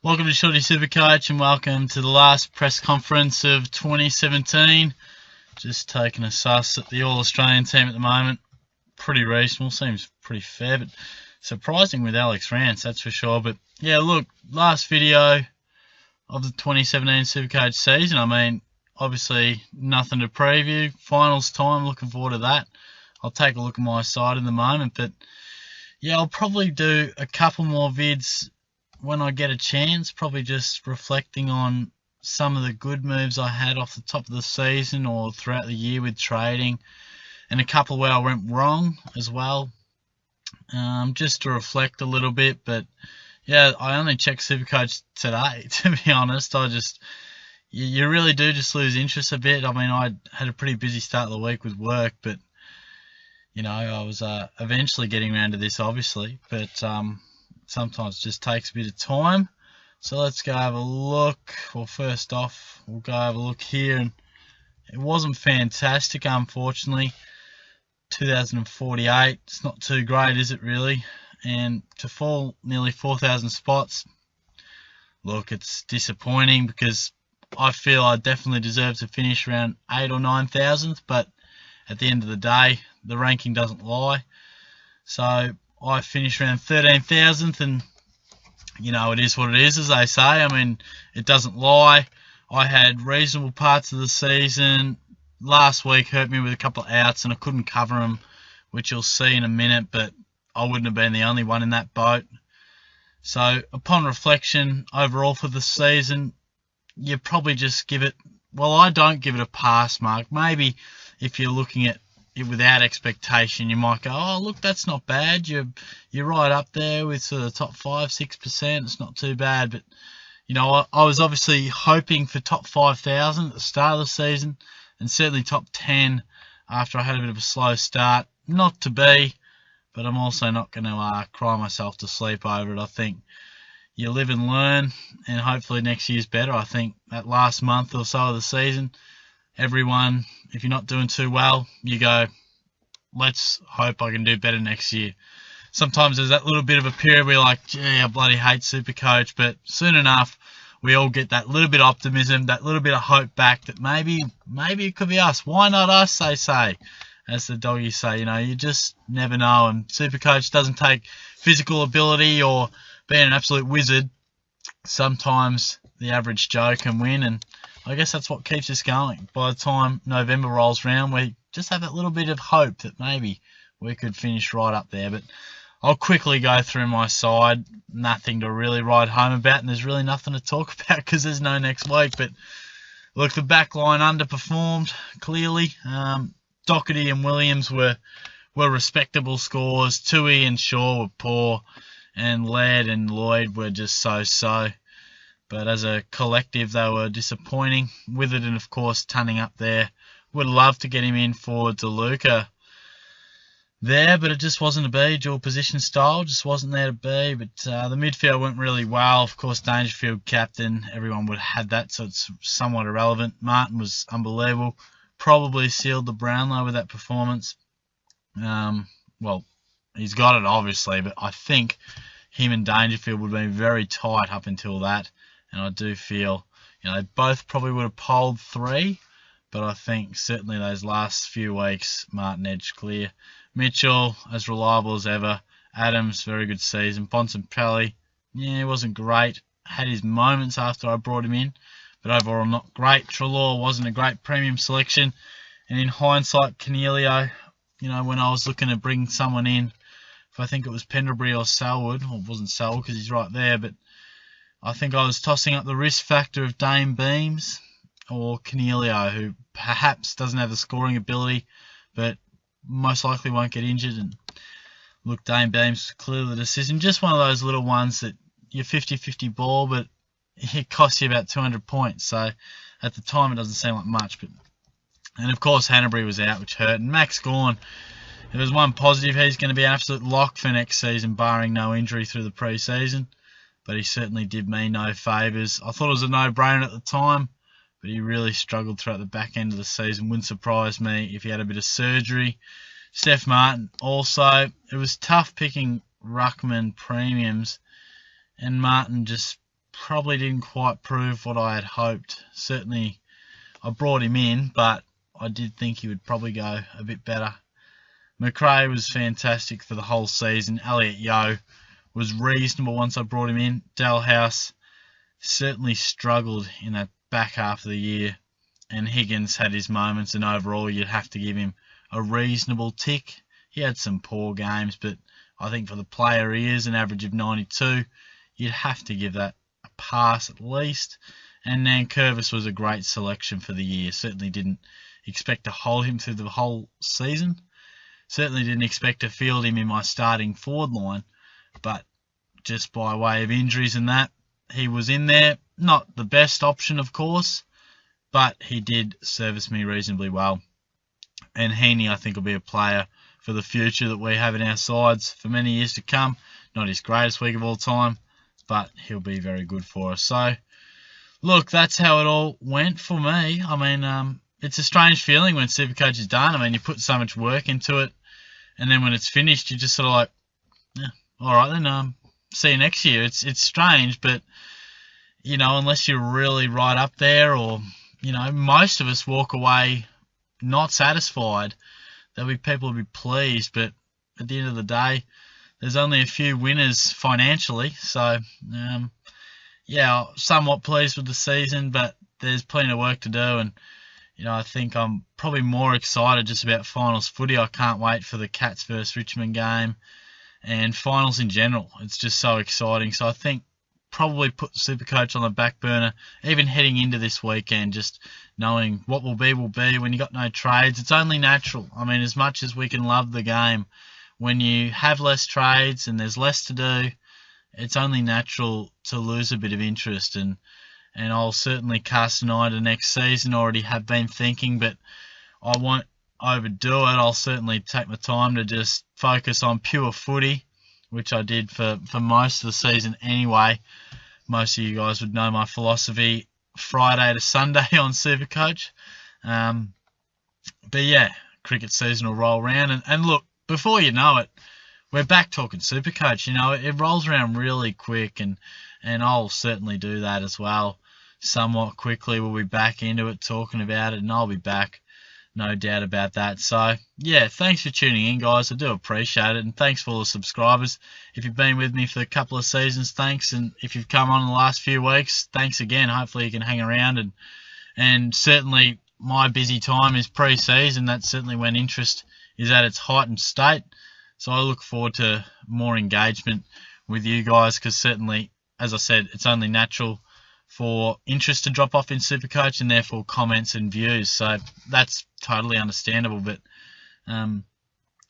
Welcome to Shorty SuperCoach and welcome to the last press conference of 2017. Just taking a suss at the All-Australian team at the moment. Pretty reasonable, seems pretty fair, but surprising with Alex Rance, that's for sure. But yeah, look, last video of the 2017 SuperCoach season. I mean, obviously nothing to preview. Finals time, looking forward to that. I'll take a look at my side in the moment, but yeah, I'll probably do a couple more vids when I get a chance, probably just reflecting on some of the good moves I had off the top of the season or throughout the year with trading, and a couple where I went wrong as well, just to reflect a little bit. But yeah, I only checked SuperCoach today, to be honest. You really do just lose interest a bit. I mean, I had a pretty busy start of the week with work, but you know, I was eventually getting around to this, obviously, but sometimes it just takes a bit of time. So let's go have a look. Well, first off, we'll go have a look here, and it wasn't fantastic, unfortunately. 2048, it's not too great, is it really? And to fall nearly 4,000 spots, look, it's disappointing because I feel I definitely deserve to finish around 8 or 9,000, but at the end of the day, the ranking doesn't lie. So I finished around 13,000th, and you know, it is what it is, as they say. I mean, it doesn't lie. I had reasonable parts of the season. Last week hurt me with a couple of outs, and I couldn't cover them, which you'll see in a minute, but I wouldn't have been the only one in that boat. So upon reflection, overall for the season, you probably just give it, well, I don't give it a pass mark. Maybe if you're looking at it without expectation, you might go, oh, look, that's not bad. You're right up there with sort of top 5-6%. It's not too bad. But, you know, I was obviously hoping for top 5,000 at the start of the season, and certainly top 10 after I had a bit of a slow start. Not to be, but I'm also not going to cry myself to sleep over it. I think you live and learn, and hopefully next year's better. I think that last month or so of the season, everyone, if you're not doing too well, you go, let's hope I can do better next year. Sometimes there's that little bit of a period where you're like, gee, I bloody hate SuperCoach, but soon enough, we all get that little bit of optimism, that little bit of hope back that maybe it could be us. Why not us, they say, as the doggies say. You know, you just never know, and SuperCoach doesn't take physical ability or being an absolute wizard. Sometimes the average Joe can win, and I guess that's what keeps us going. By the time November rolls around, we just have that little bit of hope that maybe we could finish right up there. But I'll quickly go through my side. Nothing to really write home about, and there's really nothing to talk about because there's no next week. But look, the back line underperformed, clearly. Doherty and Williams were respectable scores. Tui and Shaw were poor, and Laird and Lloyd were just so-so. But as a collective, they were disappointing. Witherden, of course, tunning up there. Would love to get him in for DeLuca there, but it just wasn't to be. Dual position style just wasn't there to be. But the midfield went really well. Of course, Dangerfield captain. Everyone would have had that, so it's somewhat irrelevant. Martin was unbelievable. Probably sealed the Brownlow with that performance. Well, he's got it, obviously, but I think him and Dangerfield would have been very tight up until that. And I do feel, you know, they both probably would have polled 3, but I think certainly those last few weeks, Martin edged clear. Mitchell, as reliable as ever. Adams, very good season. Bontempelli, yeah, he wasn't great. Had his moments after I brought him in, but overall not great. Treloar wasn't a great premium selection. And in hindsight, Cornelio, you know, when I was looking to bring someone in, if I think it was Pendlebury or Selwood, well, it wasn't Selwood because he's right there, but I think I was tossing up the risk factor of Dane Beams or Cornelio, who perhaps doesn't have the scoring ability, but most likely won't get injured. And look, Dane Beams clearly the decision. Just one of those little ones that you're 50-50 ball, but it costs you about 200 points. So at the time, it doesn't seem like much. And of course, Hanbury was out, which hurt. And Max Gawn, there was one positive. He's going to be an absolute lock for next season, barring no injury through the pre-season. But he certainly did me no favours. I thought it was a no-brainer at the time, but he really struggled throughout the back end of the season. Wouldn't surprise me if he had a bit of surgery. Steph Martin also. It was tough picking Ruckman premiums, and Martin just probably didn't quite prove what I had hoped. Certainly, I brought him in, but I did think he would probably go a bit better. McRae was fantastic for the whole season. Elliot Yeo was reasonable once I brought him in. Dalhouse certainly struggled in that back half of the year, and Higgins had his moments, and overall you'd have to give him a reasonable tick. He had some poor games, but I think for the player he is, an average of 92, you'd have to give that a pass at least. And Nankervis was a great selection for the year. Certainly didn't expect to hold him through the whole season. Certainly didn't expect to field him in my starting forward line, but just by way of injuries and that, he was in there. Not the best option, of course, but he did service me reasonably well. And Heaney, I think, will be a player for the future that we have in our sides for many years to come. Not his greatest week of all time, but he'll be very good for us. So, look, that's how it all went for me. I mean, it's a strange feeling when SuperCoach is done. I mean, you put so much work into it, and then when it's finished, you're just sort of like, yeah, all right then, see you next year. It's strange, but, you know, unless you're really right up there, or, you know, most of us walk away not satisfied. There'll be people who'll be pleased, but at the end of the day, there's only a few winners financially. So, yeah, somewhat pleased with the season, but there's plenty of work to do. And, you know, I think I'm probably more excited just about finals footy. I can't wait for the Cats versus Richmond game and finals in general. It's just so exciting. So I think probably put SuperCoach on the back burner, even heading into this weekend, just knowing what will be when you got no trades. It's only natural. I mean, as much as we can love the game, when you have less trades and there's less to do, it's only natural to lose a bit of interest. And I'll certainly cast an eye to next season. Already have been thinking, but I won't overdo it. I'll certainly take my time to just focus on pure footy, which I did for most of the season anyway. Most of you guys would know my philosophy, Friday to Sunday on SuperCoach. But yeah, cricket season will roll around. And look, before you know it, we're back talking SuperCoach. You know, it rolls around really quick, and I'll certainly do that as well. Somewhat quickly, we'll be back into it, talking about it, and I'll be back. No doubt about that. So, yeah, thanks for tuning in, guys. I do appreciate it. And thanks for all the subscribers. If you've been with me for a couple of seasons, thanks. And if you've come on in the last few weeks, thanks again. Hopefully you can hang around. And certainly my busy time is pre-season. That's certainly when interest is at its heightened state. So I look forward to more engagement with you guys, because certainly, as I said, it's only natural for interest to drop off in SuperCoach, and therefore comments and views. So that's totally understandable. But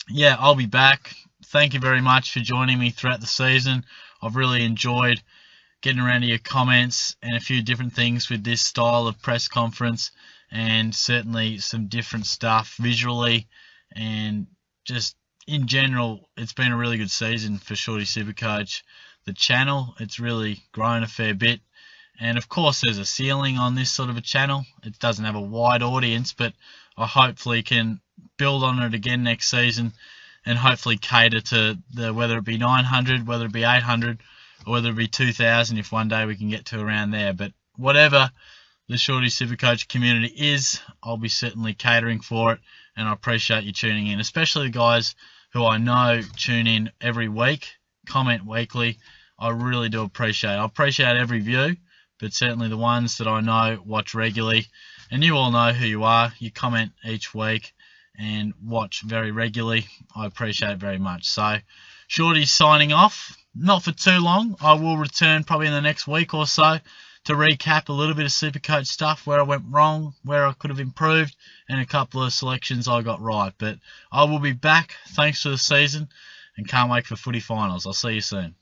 yeah, I'll be back. Thank you very much for joining me throughout the season. I've really enjoyed getting around to your comments and a few different things with this style of press conference, and certainly some different stuff visually, and just in general, it's been a really good season for Shorty SuperCoach. The channel, it's really grown a fair bit. And of course, there's a ceiling on this sort of a channel. It doesn't have a wide audience, but I hopefully can build on it again next season, and hopefully cater to whether it be 900, whether it be 800, or whether it be 2,000 if one day we can get to around there. But whatever the Shorty SuperCoach community is, I'll be certainly catering for it, and I appreciate you tuning in, especially the guys who I know tune in every week, comment weekly. I really do appreciate it. I appreciate every view, but certainly the ones that I know watch regularly, and you all know who you are. You comment each week and watch very regularly. I appreciate it very much. So, Shorty's signing off. Not for too long. I will return probably in the next week or so to recap a little bit of SuperCoach stuff, where I went wrong, where I could have improved, and a couple of selections I got right. But I will be back. Thanks for the season, and can't wait for footy finals. I'll see you soon.